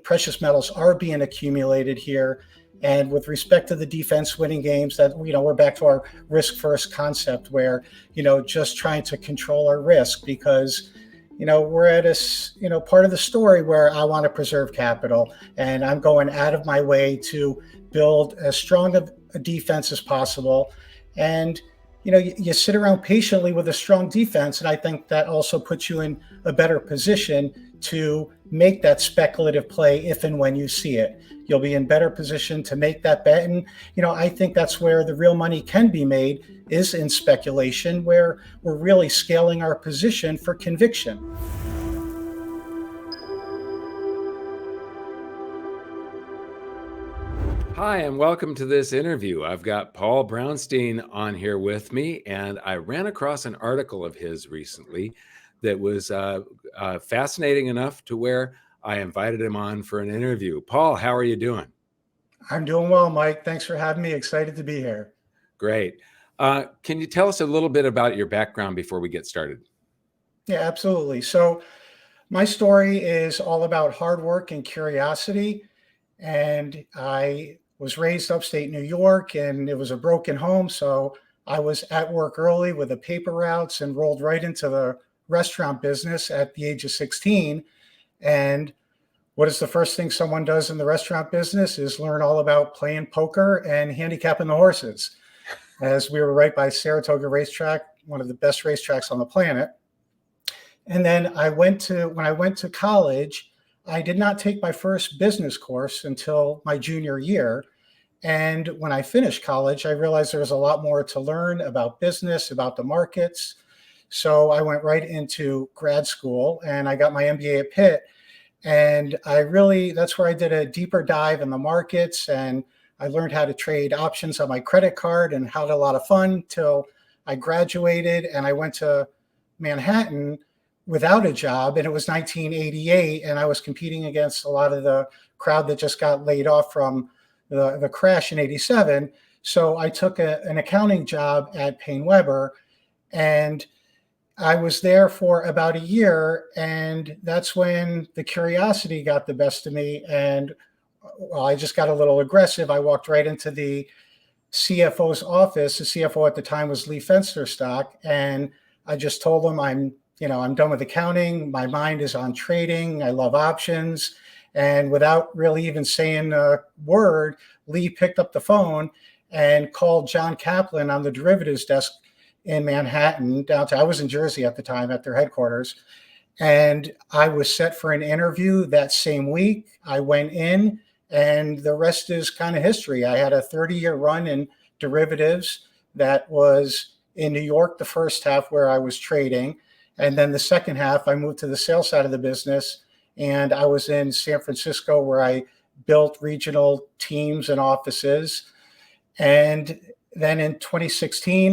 precious metals are being accumulated here. And with respect to the defense winning games, that, we're back to our risk first concept where, just trying to control our risk because, we're at a, part of the story where I want to preserve capital and I'm going out of my way to build as strong of a defense as possible. And, you sit around patiently with a strong defense. And I think that also puts you in a better position to make that speculative play if and when you see it. You'll be in better position to make that bet. And, I think that's where the real money can be made is in speculation, where we're really scaling our position for conviction. Hi, and welcome to this interview. I've got Paul Brownstein on here with me, and I ran across an article of his recently that was fascinating enough to where I invited him on for an interview. Paul, how are you doing? I'm doing well, Mike. Thanks for having me. Excited to be here. Great. Can you tell us a little bit about your background before we get started? Yeah, absolutely. So my story is all about hard work and curiosity. And I was raised upstate New York, and it was a broken home. So I was at work early with the paper routes and rolled right into the restaurant business at the age of 16. And what is the first thing someone does in the restaurant business is learn all about playing poker and handicapping the horses, as we were right by Saratoga Racetrack, one of the best racetracks on the planet. And then when I went to college, I did not take my first business course until my junior year. And when I finished college, I realized there was a lot more to learn about business, about the markets. So I went right into grad school and I got my MBA at Pitt. And that's where I did a deeper dive in the markets, and I learned how to trade options on my credit card and had a lot of fun till I graduated and I went to Manhattan without a job. And it was 1988, and I was competing against a lot of the crowd that just got laid off from the crash in 87. So I took an accounting job at Payne Weber, and I was there for about a year, and that's when the curiosity got the best of me. And I just got a little aggressive. I walked right into the CFO's office. The CFO at the time was Lee Fensterstock, and I just told him I'm done with accounting. My mind is on trading. I love options. And without really even saying a word, Lee picked up the phone and called John Kaplan on the derivatives desk in Manhattan downtown. I was in Jersey at the time at their headquarters, and I was set for an interview that same week. I went in, and the rest is kind of history. I had a 30-year run in derivatives that was in New York the first half, where I was trading, and then the second half I moved to the sales side of the business, and I was in San Francisco where I built regional teams and offices. And then in 2016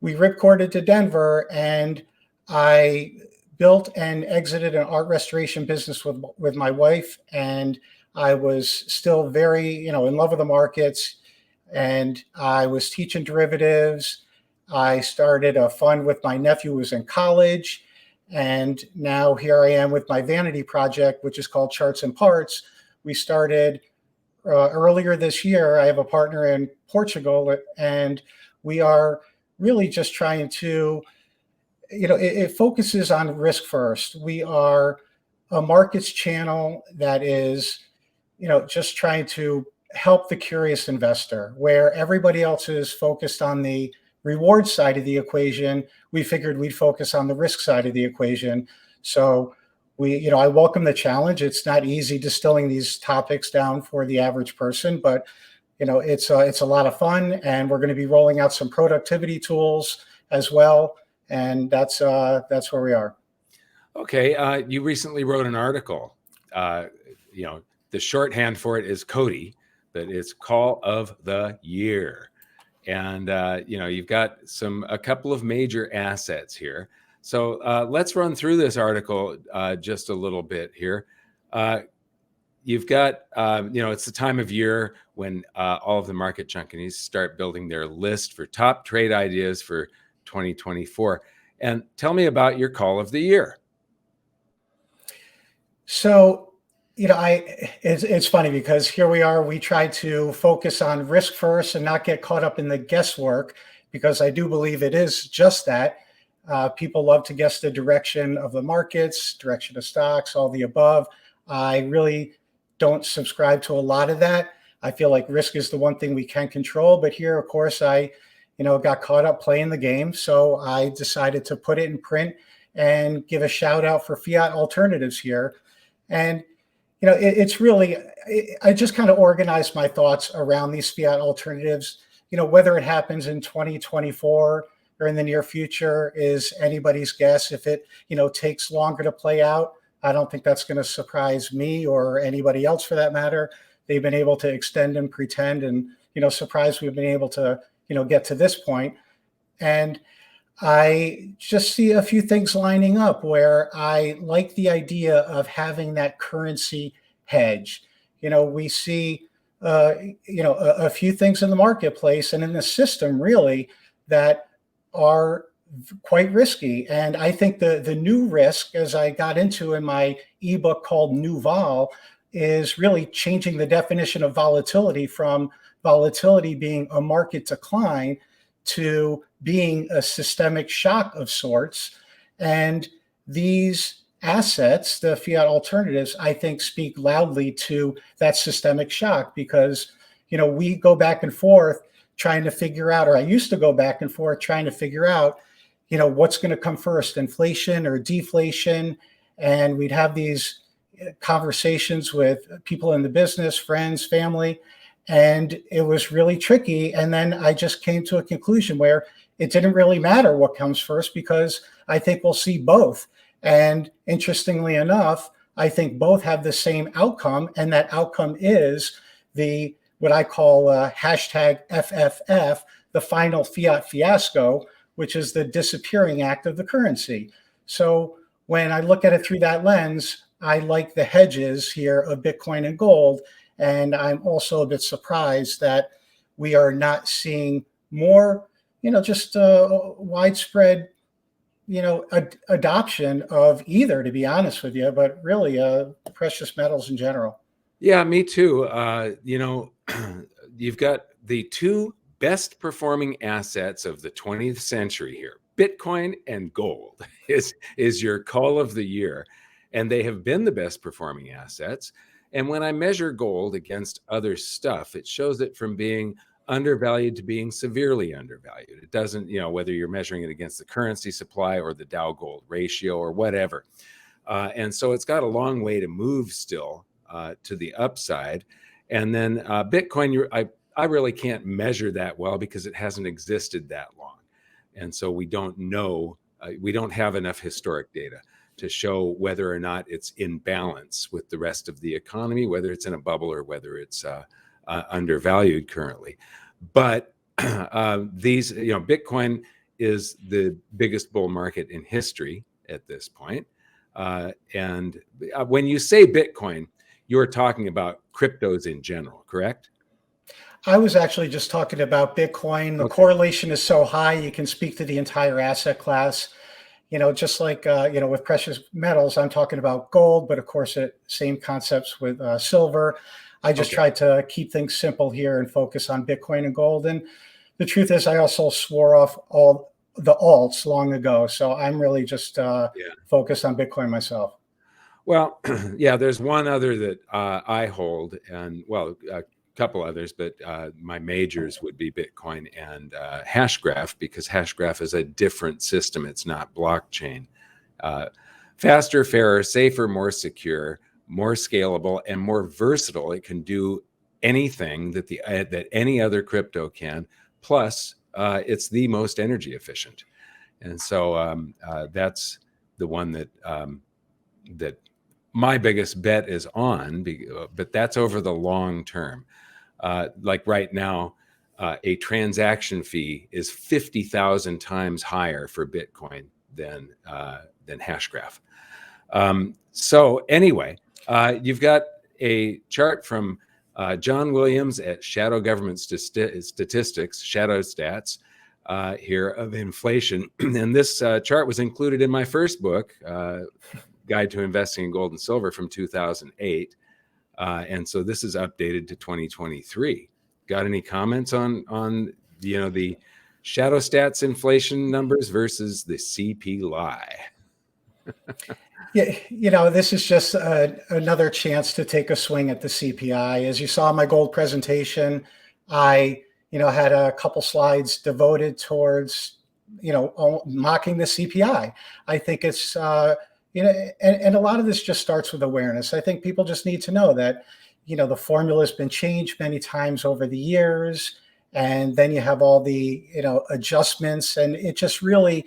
we ripcorded to Denver, and I built and exited an art restoration business with my wife. And I was still very, in love with the markets, and I was teaching derivatives. I started a fund with my nephew who was in college. And now here I am with my vanity project, which is called Charts and Parts. We started earlier this year. I have a partner in Portugal, and we are really just trying to, it focuses on risk first. We are a markets channel that is, just trying to help the curious investor, where everybody else is focused on the reward side of the equation. We figured we'd focus on the risk side of the equation. So I welcome the challenge. It's not easy distilling these topics down for the average person, but it's a lot of fun, and we're going to be rolling out some productivity tools as well. And that's where we are. Okay. You recently wrote an article. The shorthand for it is CODY, but it's Call of the Year. And, you've got a couple of major assets here. So let's run through this article just a little bit here. You've got, it's the time of year when all of the market junkies start building their list for top trade ideas for 2024. And tell me about your call of the year. So it's funny because here we are. We try to focus on risk first and not get caught up in the guesswork, because I do believe it is just that. People love to guess the direction of the markets, direction of stocks, all the above. I really don't subscribe to a lot of that. I feel like risk is the one thing we can control. But here, of course, I got caught up playing the game. So I decided to put it in print and give a shout out for fiat alternatives here. And it's really, I just kind of organized my thoughts around these fiat alternatives. Whether it happens in 2024 or in the near future is anybody's guess. If it, takes longer to play out, I don't think that's going to surprise me or anybody else for that matter. They've been able to extend and pretend and, surprise we've been able to, get to this point. And I just see a few things lining up where I like the idea of having that currency hedge. We see, a few things in the marketplace and in the system really that are quite risky. And I think the new risk, as I got into in my ebook called New Vol, is really changing the definition of volatility from volatility being a market decline to being a systemic shock of sorts. And these assets, the fiat alternatives, I think speak loudly to that systemic shock because, we go back and forth trying to figure out, or I used to go back and forth trying to figure out, what's going to come first, inflation or deflation. And we'd have these conversations with people in the business, friends, family, and it was really tricky. And then I just came to a conclusion where it didn't really matter what comes first because I think we'll see both. And interestingly enough, I think both have the same outcome, and that outcome is what I call hashtag FFF, the final fiat fiasco, which is the disappearing act of the currency. So when I look at it through that lens, I like the hedges here of Bitcoin and gold. And I'm also a bit surprised that we are not seeing more, just widespread, adoption of either, to be honest with you, but really precious metals in general. Yeah, me too. You've got the two best performing assets of the 20th century here. Bitcoin and gold is your call of the year. And they have been the best performing assets. And when I measure gold against other stuff, it shows it from being undervalued to being severely undervalued. It doesn't, whether you're measuring it against the currency supply or the Dow gold ratio or whatever. And so it's got a long way to move still to the upside. And then Bitcoin, I really can't measure that well because it hasn't existed that long. And so we don't know, we don't have enough historic data to show whether or not it's in balance with the rest of the economy, whether it's in a bubble or whether it's undervalued currently. But Bitcoin is the biggest bull market in history at this point. And when you say Bitcoin, you're talking about cryptos in general, correct? I was actually just talking about Bitcoin. The correlation is so high, you can speak to the entire asset class. Just like, with precious metals, I'm talking about gold, but of course, same concepts with silver. I just tried to keep things simple here and focus on Bitcoin and gold. And the truth is, I also swore off all the alts long ago. So I'm really just focused on Bitcoin myself. Well, yeah, there's one other that I hold, and a couple others, but my majors would be Bitcoin and Hashgraph, because Hashgraph is a different system. It's not blockchain. Faster, fairer, safer, more secure, more scalable, and more versatile. It can do anything that any other crypto can. Plus, it's the most energy efficient. And so that's the one that my biggest bet is on, but that's over the long term. Like right now, a transaction fee is 50,000 times higher for Bitcoin than Hashgraph. So anyway, you've got a chart from John Williams at Shadow Government Statistics, Shadow Stats, here of inflation. And this chart was included in my first book, Guide to Investing in Gold and Silver, from 2008. And so this is updated to 2023. Got any comments on the shadow stats inflation numbers versus the CPI? Yeah, this is just another chance to take a swing at the CPI. As you saw in my gold presentation, I, had a couple slides devoted towards, mocking the CPI. I think it's, and a lot of this just starts with awareness. I think people just need to know that, the formula has been changed many times over the years, and then you have all the, adjustments, and it just really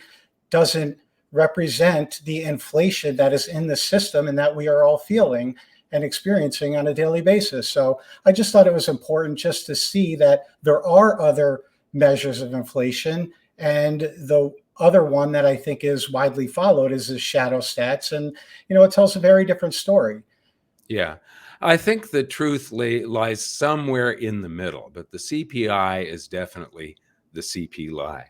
doesn't represent the inflation that is in the system and that we are all feeling and experiencing on a daily basis. So I just thought it was important just to see that there are other measures of inflation. And the other one that I think is widely followed is the shadow stats. And, it tells a very different story. Yeah. I think the truth lies somewhere in the middle, but the CPI is definitely the CPI.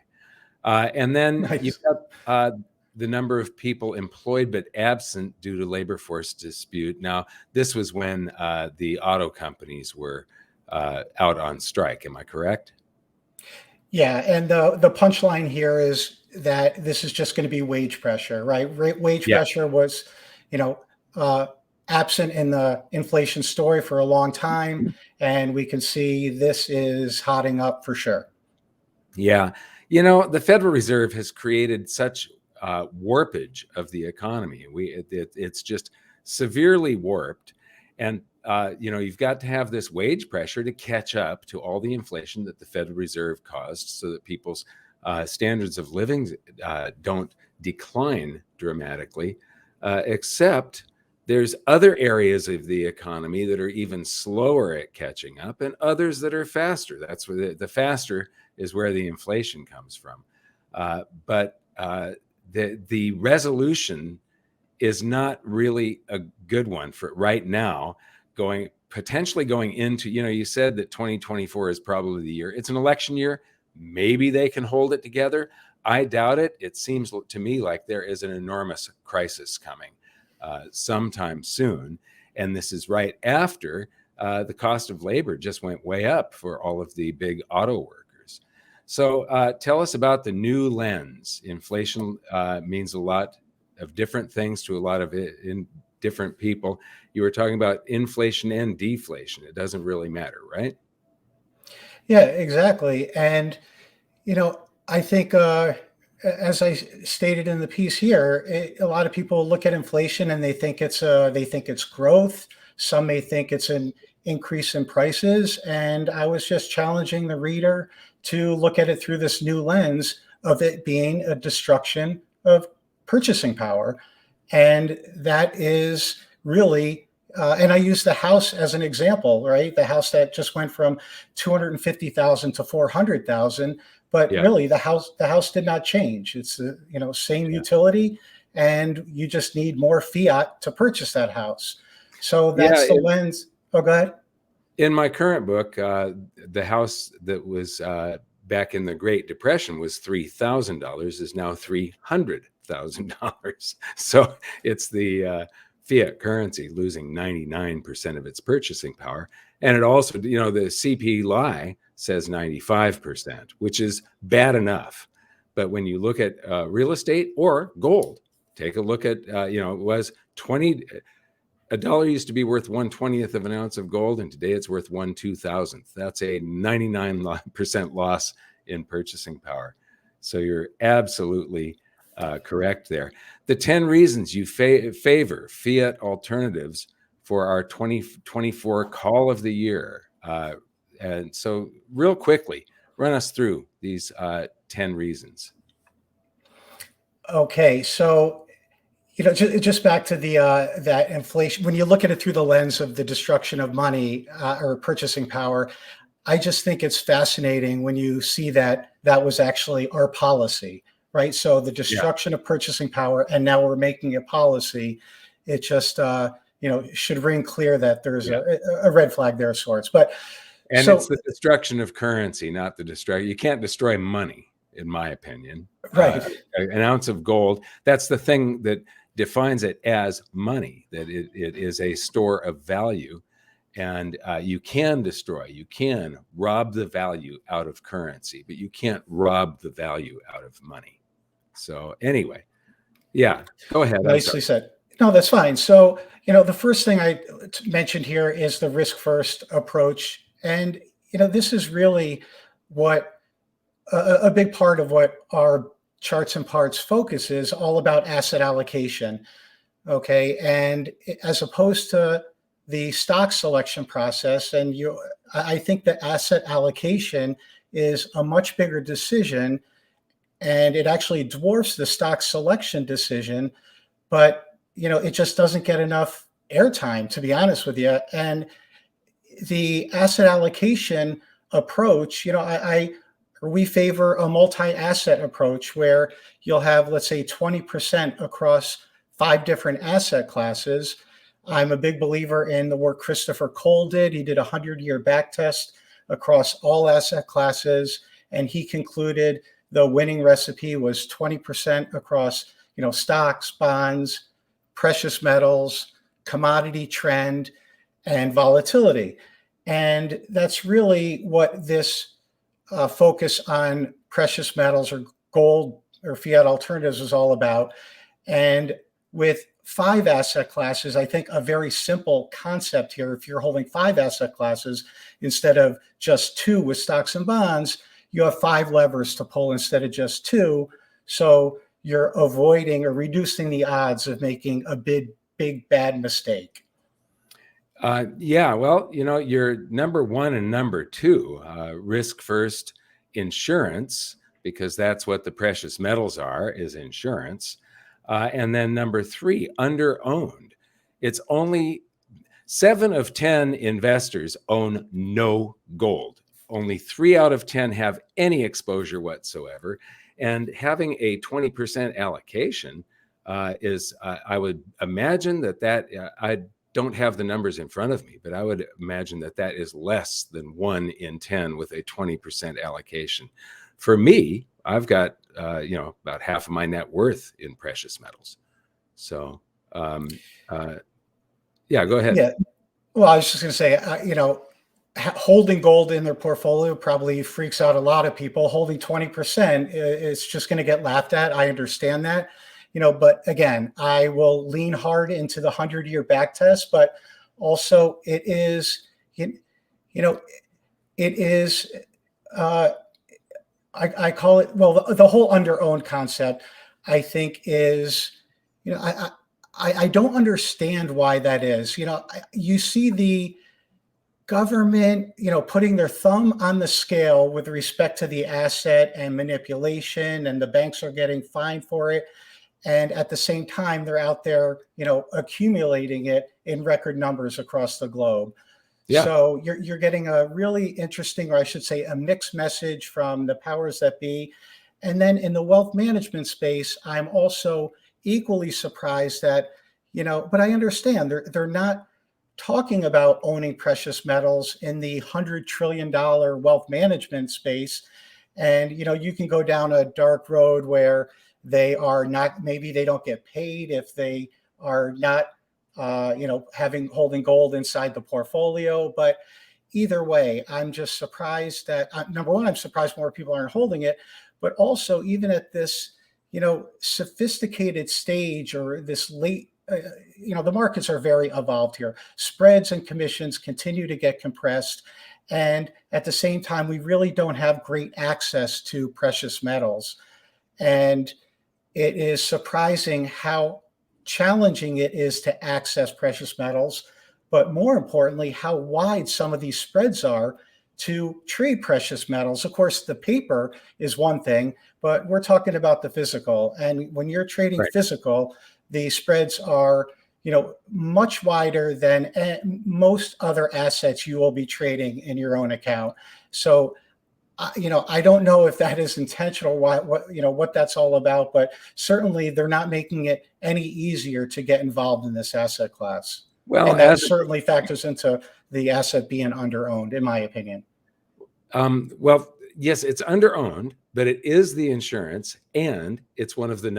And then Nice. you've got the number of people employed but absent due to labor force dispute. Now, this was when the auto companies were out on strike. Am I correct? Yeah, and the punchline here is that this is just going to be wage pressure, right? Wage pressure was, absent in the inflation story for a long time, and we can see this is hotting up for sure. Yeah, the Federal Reserve has created such warpage of the economy. It's just severely warped, and you've got to have this wage pressure to catch up to all the inflation that the Federal Reserve caused, so that people's standards of living don't decline dramatically. Except there's other areas of the economy that are even slower at catching up, and others that are faster. That's where the faster is where the inflation comes from. But the resolution is not really a good one for right now, potentially going into, you said that 2024 is probably the year. It's an election year. Maybe they can hold it together. I doubt it. It seems to me like there is an enormous crisis coming sometime soon. And this is right after the cost of labor just went way up for all of the big auto workers. So tell us about the new lens. Inflation means a lot of different things to a lot of different people. You were talking about inflation and deflation. It doesn't really matter, right? Yeah, exactly. And, I think, as I stated in the piece here, a lot of people look at inflation and they think it's growth. Some may think it's an increase in prices. And I was just challenging the reader to look at it through this new lens of it being a destruction of purchasing power. And that is really, and I use the house as an example, right? The house that just went from 250,000 to 400,000, but really the house did not change. It's the same utility, and you just need more fiat to purchase that house. So that's the lens. Oh, go ahead. In my current book, the house that was back in the Great Depression was $3,000 is now $300,000. So it's the fiat currency losing 99% of its purchasing power. And it also, the CPI says 95%, which is bad enough. But when you look at real estate or gold, take a look at, it was a dollar used to be worth 1/20th of an ounce of gold, and today it's worth 1/2000th. That's a 99% loss in purchasing power. So you're absolutely correct there. The 10 reasons you favor fiat alternatives for our 2024 call of the year. And so real quickly, run us through these 10 reasons. Okay, so just back to the that inflation. When you look at it through the lens of the destruction of money or purchasing power, I just think it's fascinating when you see that was actually our policy, right? So the destruction of purchasing power, and now we're making it policy. It just should ring clear that there's a red flag there of sorts. But and it's the destruction of currency, not the destruction. You can't destroy money, in my opinion. Right. An ounce of gold, that's the thing that defines it as money, that it is a store of value. And you can destroy, you can rob the value out of currency, but you can't rob the value out of money. So anyway, yeah, go ahead. I'm Nicely sorry. said. No, that's fine. So, the first thing I mentioned here is the risk first approach. And, this is really what a big part of what our charts and parts focus is all about asset allocation. Okay. And as opposed to the stock selection process, and I think that asset allocation is a much bigger decision, and it actually dwarfs the stock selection decision, but it just doesn't get enough airtime, to be honest with you. And the asset allocation approach, we favor a multi-asset approach where you'll have, let's say, 20% across 5 different asset classes. I'm a big believer in the work Christopher Cole did. He did a 100-year back test across all asset classes, and he concluded the winning recipe was 20% across, stocks, bonds, precious metals, commodity trend, and volatility. And that's really what this focus on precious metals or gold or fiat alternatives is all about. And with 5 asset classes, I think a very simple concept here, if you're holding 5 asset classes instead of just 2 with stocks and bonds, you have 5 levers to pull instead of just 2. So you're avoiding or reducing the odds of making a big bad mistake. Yeah, well, your number 1 and number 2, risk first insurance, because that's what the precious metals are, is insurance. And then number 3, under-owned. It's only 7 of 10 investors own no gold. Only 3 out of 10 have any exposure whatsoever. And having a 20% allocation is, I would imagine that I don't have the numbers in front of me, but I would imagine that is less than 1 in 10 with a 20% allocation. For me, I've got, about half of my net worth in precious metals. So, yeah, go ahead. Yeah. Well, I was just going to say, holding gold in their portfolio probably freaks out a lot of people. Holding 20% is just going to get laughed at. I understand that, but again, I will lean hard into the 100-year back test, but also it is, I call it, well, the whole under-owned concept, I think is, I don't understand why that is. You see the government, putting their thumb on the scale with respect to the asset and manipulation, and the banks are getting fined for it. And at the same time, they're out there, accumulating it in record numbers across the globe. Yeah. So you're getting a really interesting, or I should say, a mixed message from the powers that be. And then in the wealth management space, I'm also equally surprised that, but I understand they're not talking about owning precious metals in the $100 trillion wealth management space. And, you can go down a dark road where they are not, maybe they don't get paid if they are not, holding gold inside the portfolio. But either way, I'm just surprised that, number one, I'm surprised more people aren't holding it, but also even at this, sophisticated stage, or this late, the markets are very evolved here. Spreads and commissions continue to get compressed. And at the same time, we really don't have great access to precious metals. And it is surprising how challenging it is to access precious metals, but more importantly, how wide some of these spreads are to trade precious metals. Of course, the paper is one thing, but we're talking about the physical. And when you're trading physical, the spreads are, much wider than most other assets you will be trading in your own account. So, I don't know if that is intentional, what that's all about, but certainly they're not making it any easier to get involved in this asset class. Well, and that certainly factors into the asset being under-owned, in my opinion. Well, yes, it's under-owned, but it is the insurance, and it's one of the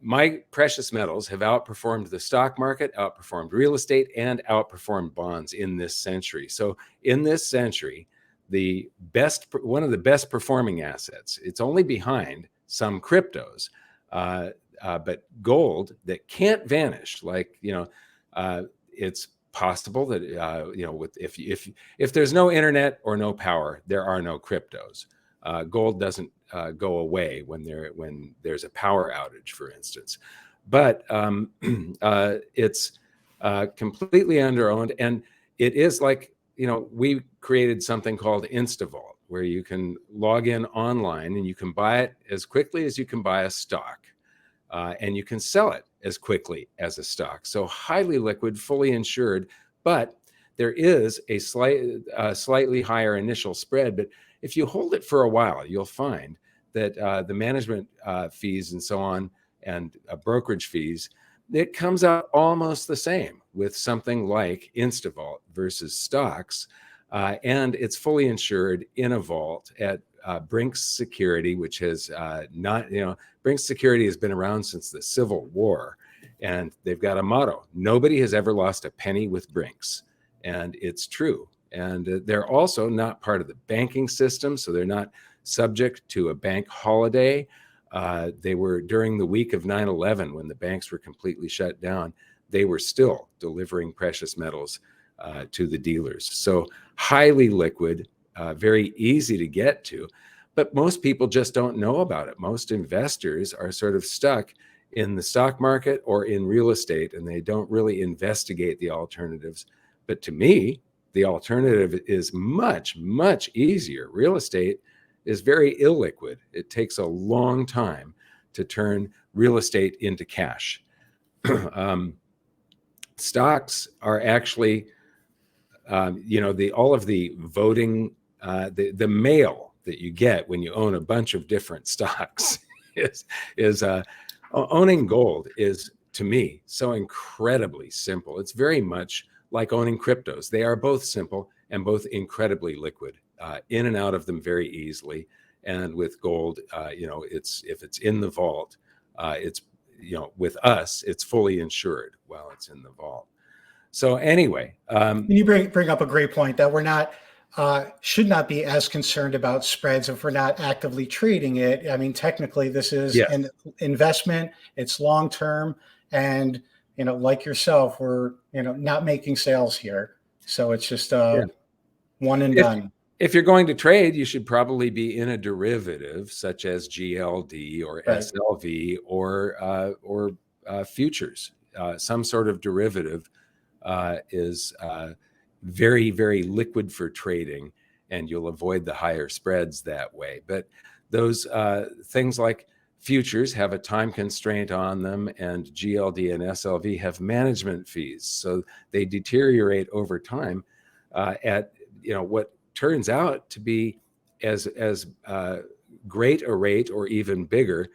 my precious metals have outperformed the stock market, outperformed real estate, and outperformed bonds in this century. So in this century, one of the best performing assets, it's only behind some cryptos, but gold that can't vanish. Like, it's possible that, if there's no internet or no power, there are no cryptos. Gold doesn't go away when there's a power outage, for instance. But it's completely underowned, and it is like, we created something called InstaVault, where you can log in online and you can buy it as quickly as you can buy a stock, and you can sell it as quickly as a stock. So highly liquid, fully insured, but there is a slightly higher initial spread. But if you hold it for a while, you'll find that the management fees and so on, and brokerage fees, it comes out almost the same with something like InstaVault versus stocks. And it's fully insured in a vault at Brinks Security, which has Brinks Security has been around since the Civil War. And they've got a motto: nobody has ever lost a penny with Brinks. And it's true. And they're also not part of the banking system, so they're not subject to a bank holiday. They were, during the week of 9/11, when the banks were completely shut down, they were still delivering precious metals to the dealers. So highly liquid, very easy to get to, but most people just don't know about it. Most investors are sort of stuck in the stock market or in real estate, and they don't really investigate the alternatives. But to me, the alternative is much, much easier. Real estate is very illiquid. It takes a long time to turn real estate into cash. Stocks are actually, all of the voting, the mail that you get when you own a bunch of different stocks is owning gold is, to me, so incredibly simple. It's very much like owning cryptos. They are both simple and both incredibly liquid, in and out of them very easily. And with gold, if it's in the vault, it's, with us, it's fully insured while it's in the vault. So anyway, you bring up a great point that we're not, should not be as concerned about spreads if we're not actively trading it. I mean, technically this is an investment, it's long-term, and, like yourself, we're, not making sales here. So it's just one and done. If you're going to trade, you should probably be in a derivative such as GLD or SLV or futures. Some sort of derivative is very, very liquid for trading, and you'll avoid the higher spreads that way. But those things like futures have a time constraint on them, and GLD and SLV have management fees, so they deteriorate over time at what turns out to be as great a rate or even bigger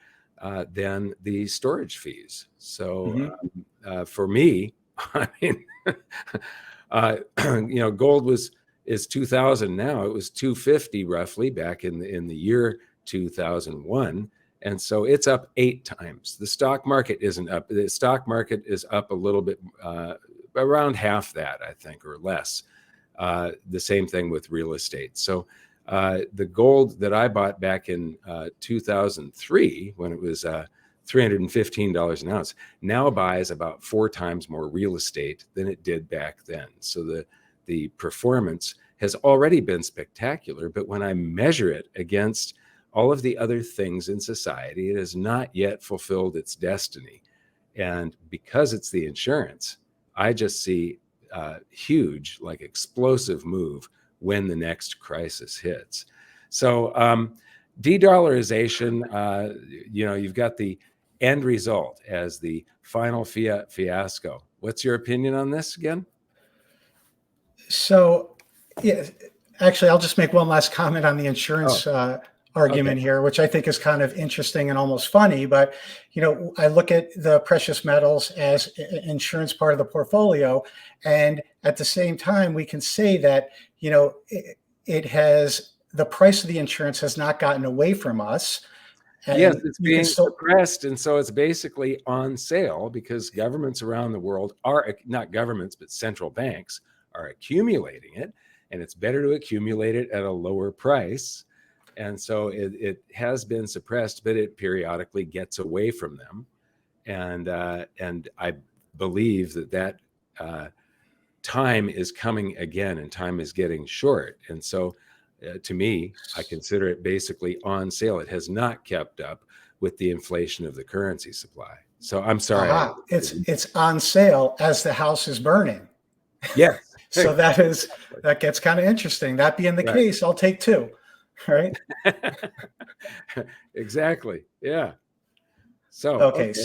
than the storage fees. So for me, I mean, gold is 2,000 now. It was 250 roughly back in the year 2001. And so it's up 8 times. The stock market isn't up. The stock market is up a little bit, around half that, I think, or less. The same thing with real estate. So the gold that I bought back in 2003, when it was $315 an ounce, now buys about 4 times more real estate than it did back then. So the performance has already been spectacular, but when I measure it against all of the other things in society, it has not yet fulfilled its destiny. And because it's the insurance, I just see huge, like explosive move when the next crisis hits. So de-dollarization, you've got the end result as the final fiat fiasco. What's your opinion on this again? So, yeah, actually, I'll just make one last comment on the insurance argument here, which I think is kind of interesting and almost funny. But, I look at the precious metals as an insurance part of the portfolio. And at the same time, we can say that, the price of the insurance has not gotten away from us. Yes, and it's you can being still. suppressed, and so it's basically on sale because governments around the world are, not governments, but central banks are accumulating it, and it's better to accumulate it at a lower price. And so it has been suppressed, but it periodically gets away from them. And I believe that time is coming again, and time is getting short. And so to me, I consider it basically on sale. It has not kept up with the inflation of the currency supply. So I'm sorry. Aha, it's on sale as the house is burning. Yes. So that gets kind of interesting. That being the Right. case, I'll take two. Right. Exactly. Yeah. So, Okay. okay.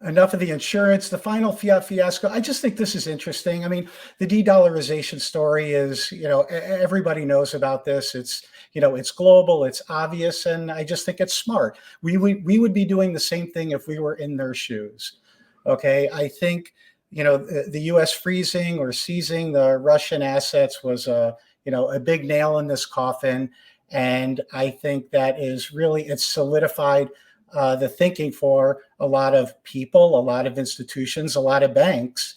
Enough of the insurance. The final fiat fiasco. I just think this is interesting. I mean, the de-dollarization story is, everybody knows about this. It's, it's global, it's obvious, and I just think it's smart. We would be doing the same thing if we were in their shoes. Okay. I think, the U.S. freezing or seizing the Russian assets was a big nail in this coffin. And I think that is really, it's solidified the thinking for a lot of people, a lot of institutions, a lot of banks.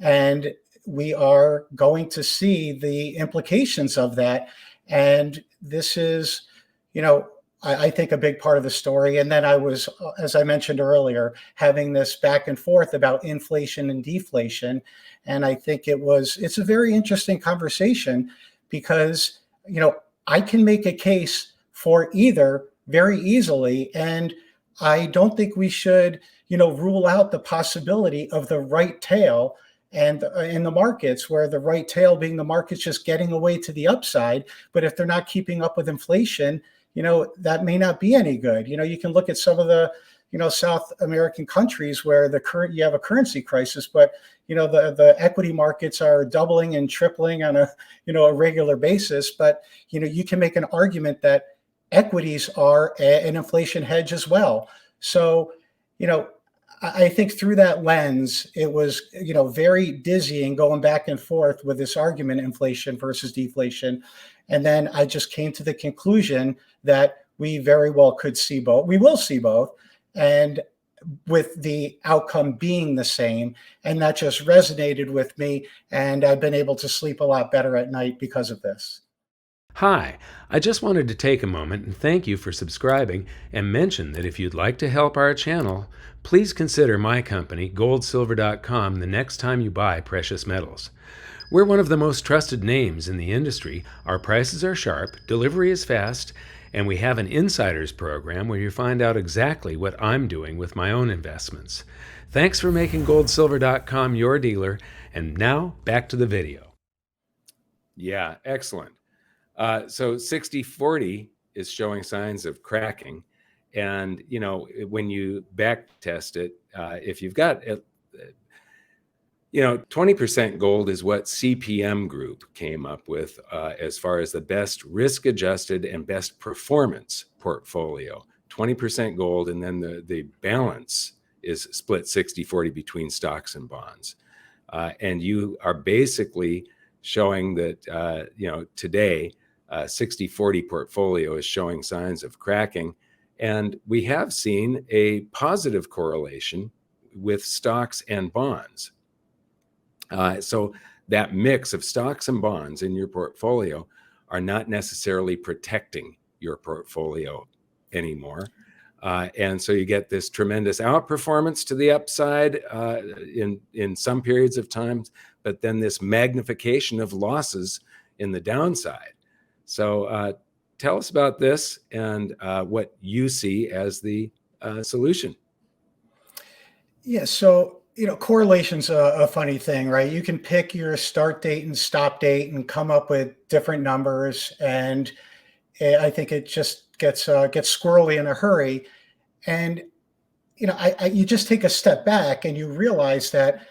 And we are going to see the implications of that. And this is, I think a big part of the story. And then I was, as I mentioned earlier, having this back and forth about inflation and deflation. And I think it's a very interesting conversation because, I can make a case for either very easily. And I don't think we should, rule out the possibility of the right tail and in the markets, where the right tail being the markets just getting away to the upside. But if they're not keeping up with inflation, that may not be any good. You can look at some of the, South American countries where you have a currency crisis, but the equity markets are doubling and tripling on a regular basis. But you can make an argument that equities are an inflation hedge as well. So I think through that lens, it was very dizzying going back and forth with this argument, inflation versus deflation. And then I just came to the conclusion that we very well could see both. We will see both. And with the outcome being the same. And that just resonated with me. And I've been able to sleep a lot better at night because of this. Hi, I just wanted to take a moment and thank you for subscribing and mention that if you'd like to help our channel, please consider my company, GoldSilver.com, the next time you buy precious metals. We're one of the most trusted names in the industry. Our prices are sharp, delivery is fast, and we have an insiders program where you find out exactly what I'm doing with my own investments. Thanks for making GoldSilver.com your dealer, and now back to the video. Yeah, excellent. So 60/40 is showing signs of cracking. And, when you back test it, if you've got, 20% gold is what CPM Group came up with as far as the best risk adjusted and best performance portfolio. 20% gold, and then the balance is split 60/40 between stocks and bonds. And you are basically showing that, today, 60/40 portfolio is showing signs of cracking. And we have seen a positive correlation with stocks and bonds. So that mix of stocks and bonds in your portfolio are not necessarily protecting your portfolio anymore. And so you get this tremendous outperformance to the upside in some periods of time, but then this magnification of losses in the downside. So tell us about this and what you see as the solution. Yeah. So, correlation's a funny thing, right? You can pick your start date and stop date and come up with different numbers. And I think it just gets squirrely in a hurry. And, you just take a step back and you realize that,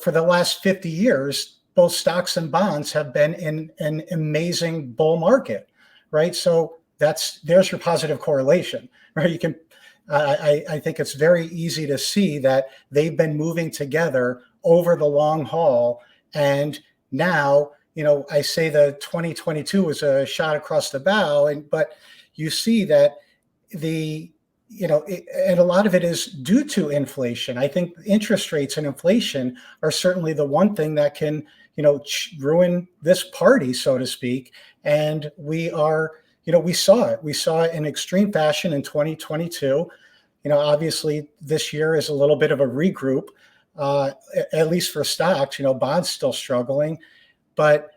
for the last 50 years, both stocks and bonds have been in an amazing bull market, right? So there's your positive correlation, right? You can, I think it's very easy to see that they've been moving together over the long haul. And now, I say the 2022 was a shot across the bow, but you see that the and a lot of it is due to inflation. I think interest rates and inflation are certainly the one thing that can, ruin this party, so to speak. And we saw it. We saw it in extreme fashion in 2022. Obviously this year is a little bit of a regroup, at least for stocks. Bonds still struggling, but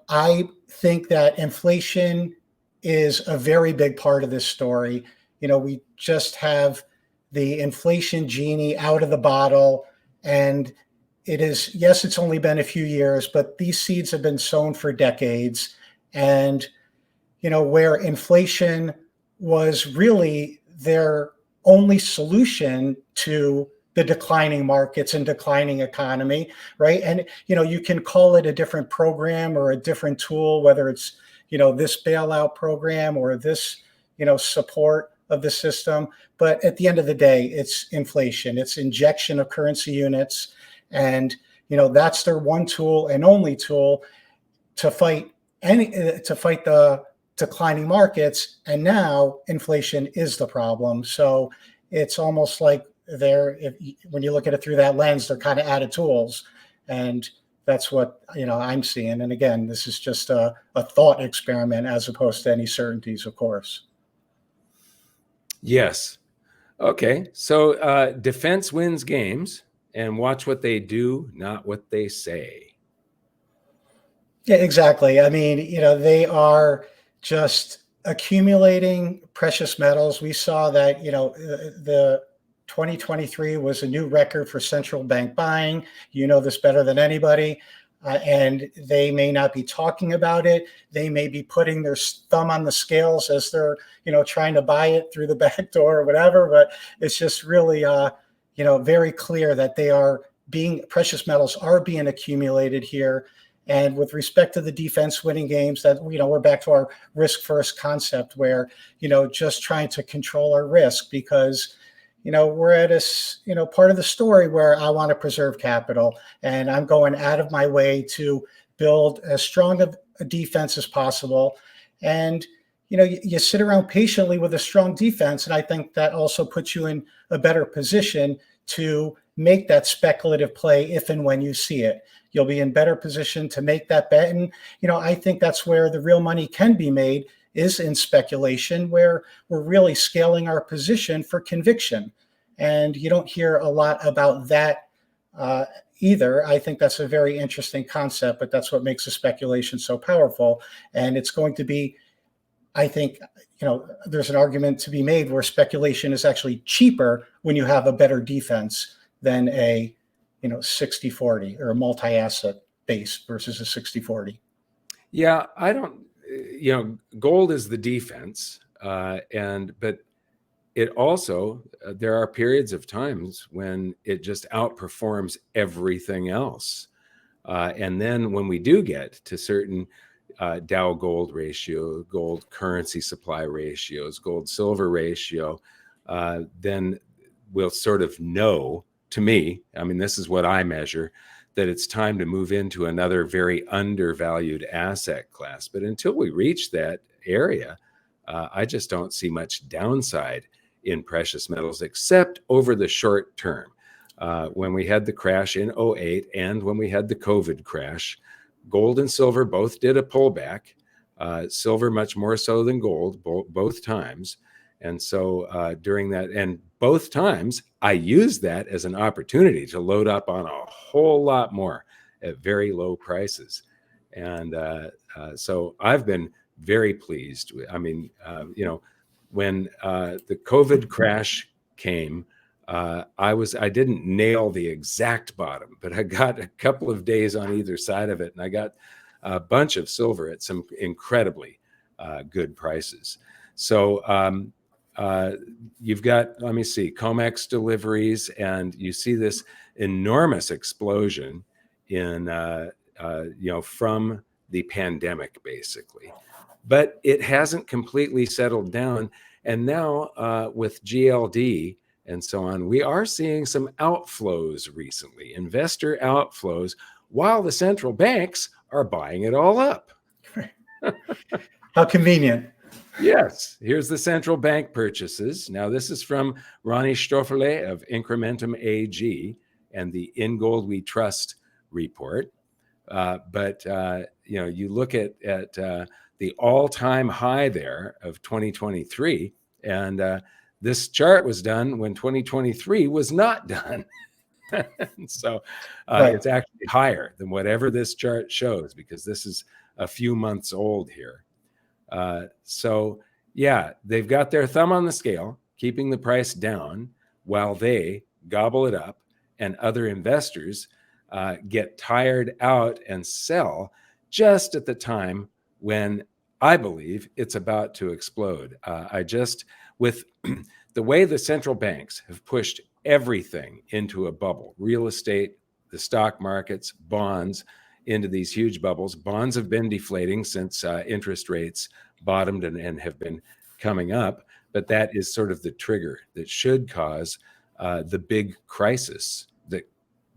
I think that inflation is a very big part of this story. We just have the inflation genie out of the bottle, and yes, it's only been a few years, but these seeds have been sown for decades. And where inflation was really their only solution to the declining markets and declining economy, right? And you can call it a different program or a different tool, whether it's this bailout program or this support of the system. But at the end of the day, it's inflation. It's injection of currency units, and that's their one tool and only tool to fight the declining markets. And now inflation is the problem. So it's almost like when you look at it through that lens, they're kind of added tools, and that's what I'm seeing. And again, this is just a thought experiment as opposed to any certainties, of course. Yes. Okay. So defense wins games, and watch what they do, not what they say. Yeah, exactly. I mean, they are just accumulating precious metals. We saw that, the 2023 was a new record for central bank buying. You know this better than anybody. And they may not be talking about it. They may be putting their thumb on the scales as they're, trying to buy it through the back door or whatever. But it's just really, very clear that precious metals are being accumulated here. And with respect to the defense winning games, that, we're back to our risk first concept where, just trying to control our risk, because we're at a, part of the story where I want to preserve capital, and I'm going out of my way to build as strong of a defense as possible. And, you sit around patiently with a strong defense, and I think that also puts you in a better position to make that speculative play if and when you see it. You'll be in better position to make that bet. And, I think that's where the real money can be made, is in speculation, where we're really scaling our position for conviction. And you don't hear a lot about that either. I think that's a very interesting concept, but that's what makes the speculation so powerful. And it's going to be, I think, there's an argument to be made where speculation is actually cheaper when you have a better defense than a 60-40 or a multi-asset base versus a 60-40. Yeah, I don't, gold is the defense, but it also, there are periods of times when it just outperforms everything else. And then when we do get to certain Dow gold ratio, gold currency supply ratios, gold silver ratio, then we'll sort of know, to me, I mean, this is what I measure, that it's time to move into another very undervalued asset class. But until we reach that area, I just don't see much downside in precious metals, except over the short term. When we had the crash in 2008 and when we had the COVID crash, gold and silver both did a pullback, silver much more so than gold, both times. And so during that, and both times, I used that as an opportunity to load up on a whole lot more at very low prices. And so I've been very pleased. I mean, when the COVID crash came, I didn't nail the exact bottom, but I got a couple of days on either side of it, and I got a bunch of silver at some incredibly good prices. So you've got, let me see, COMEX deliveries, and you see this enormous explosion in, from the pandemic, basically. But it hasn't completely settled down. And now with GLD and so on, we are seeing some outflows recently, investor outflows, while the central banks are buying it all up. How convenient. Yes, here's the central bank purchases. Now, this is from Ronnie Stoffele of Incrementum AG and the In Gold We Trust report. But you look at the all-time high there of 2023, and this chart was done when 2023 was not done. So Right. it's actually higher than whatever this chart shows, because this is a few months old here. So yeah, they've got their thumb on the scale, keeping the price down while they gobble it up, and other investors get tired out and sell just at the time when I believe it's about to explode. With the way the central banks have pushed everything into a bubble, real estate, the stock markets, bonds, into these huge bubbles. Bonds have been deflating since interest rates bottomed and have been coming up, but that is sort of the trigger that should cause the big crisis that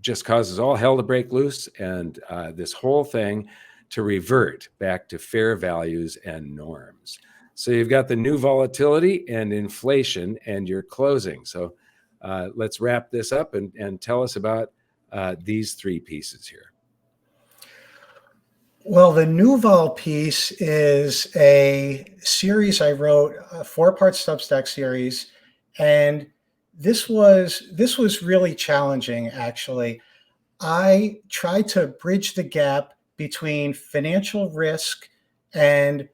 just causes all hell to break loose, and this whole thing to revert back to fair values and norms. So you've got the new volatility and inflation, and you're closing. So let's wrap this up and tell us about these three pieces here. Well, the Nouveau piece is a series I wrote, a 4-part Substack series, and this was really challenging, actually. I tried to bridge the gap between financial risk and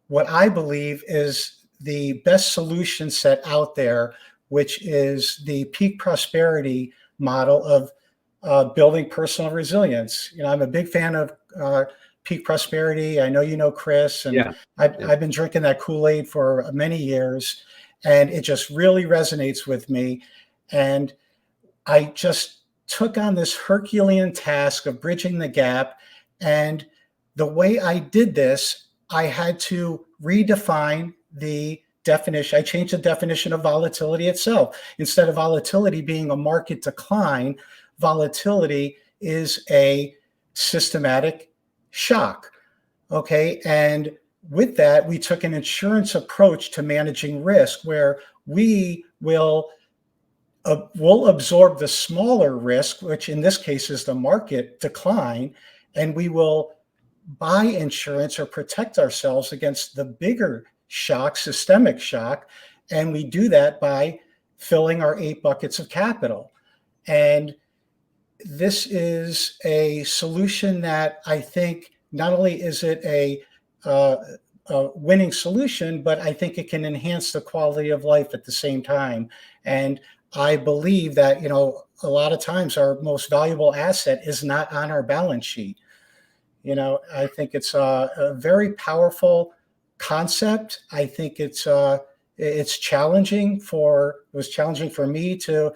what I believe is the best solution set out there, which is the peak prosperity model of building personal resilience. I'm a big fan of peak prosperity. I know you know Chris, and Yeah. I've been drinking that Kool-Aid for many years, and it just really resonates with me. And I just took on this Herculean task of bridging the gap. And the way I did this, I had to redefine the definition. I changed the definition of volatility itself. Instead of volatility being a market decline, volatility is a systematic shock. Okay. And with that, we took an insurance approach to managing risk, where we'll absorb the smaller risk, which in this case is the market decline, and we will buy insurance or protect ourselves against the bigger shock, systemic shock. And we do that by filling our 8 buckets of capital. And this is a solution that I think not only is it a winning solution, but I think it can enhance the quality of life at the same time. And I believe that, a lot of times our most valuable asset is not on our balance sheet. I think it's a very powerful concept. I think it was challenging for me to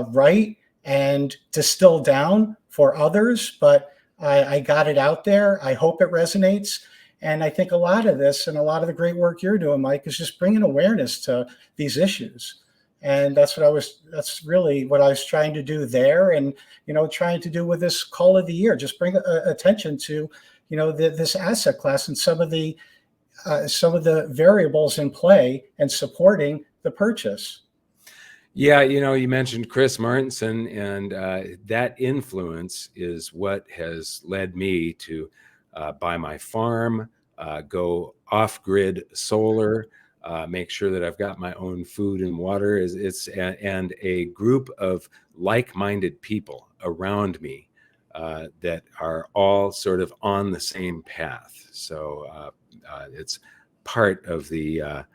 write and distill down for others, but I got it out there. I hope it resonates. And I think a lot of this and a lot of the great work you're doing, Mike, is just bringing awareness to these issues. And that's really what I was trying to do there, and trying to do with this call of the year, just bring attention to this asset class and some of the variables in play and supporting the purchase. Yeah, you mentioned Chris Martenson, and that influence is what has led me to buy my farm, go off-grid solar, make sure that I've got my own food and water, and a group of like-minded people around me that are all sort of on the same path. So it's part of the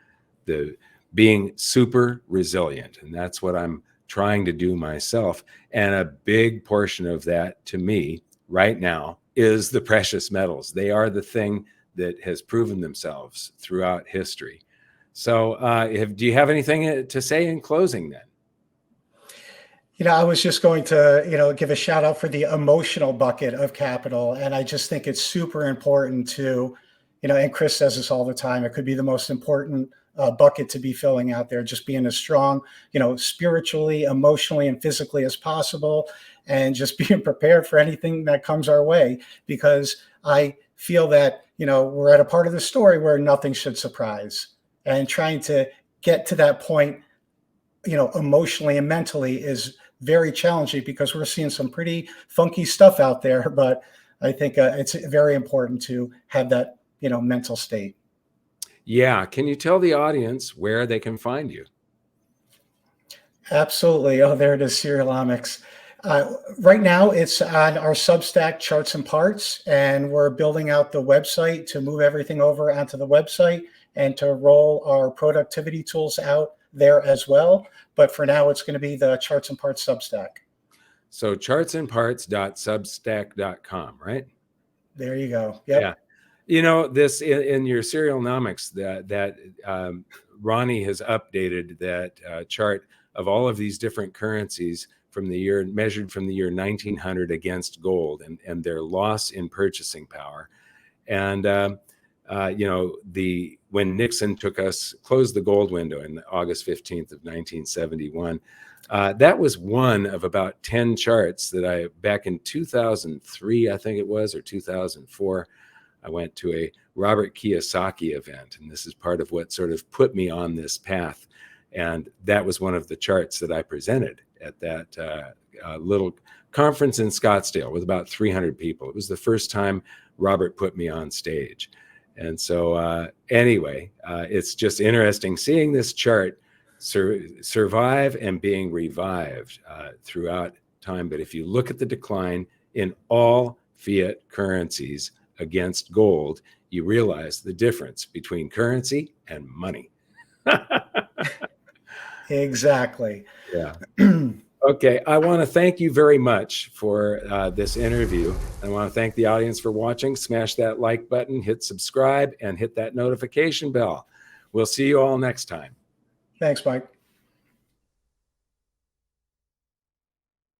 being super resilient, and that's what I'm trying to do myself. And a big portion of that, to me, right now, is the precious metals. They are the thing that has proven themselves throughout history. So do you have anything to say in closing then? I was just going to, give a shout out for the emotional bucket of capital. And I just think it's super important to, and Chris says this all the time, it could be the most important bucket to be filling out there, just being as strong, spiritually, emotionally, and physically as possible, and just being prepared for anything that comes our way. Because I feel that, we're at a part of the story where nothing should surprise. and trying to get to that point, emotionally and mentally is very challenging because we're seeing some pretty funky stuff out there. But I think it's very important to have that, mental state. Yeah. Can you tell the audience where they can find you? Absolutely. Oh, there it is, Serialomics. Right now, it's on our Substack, Charts and Parts, and we're building out the website to move everything over onto the website and to roll our productivity tools out there as well. But for now, it's going to be the Charts and Parts Substack. So chartsandparts.substack.com, right? There you go. Yep. Yeah. This in your Serialomics that Ronnie has updated that chart of all of these different currencies from the year measured from the year 1900 against gold and their loss in purchasing power. And, when Nixon closed the gold window in August 15th of 1971, that was one of about 10 charts that back in 2003, I think it was, or 2004, I went to a Robert Kiyosaki event. And this is part of what sort of put me on this path. And that was one of the charts that I presented at that little conference in Scottsdale with about 300 people. It was the first time Robert put me on stage. And so anyway, it's just interesting seeing this chart survive and being revived throughout time. But if you look at the decline in all fiat currencies against gold, you realize the difference between currency and money. Exactly. Yeah. Okay. I want to thank you very much for this interview. I want to thank the audience for watching. Smash that like button, hit subscribe, and hit that notification bell. We'll see you all next time. Thanks, Mike.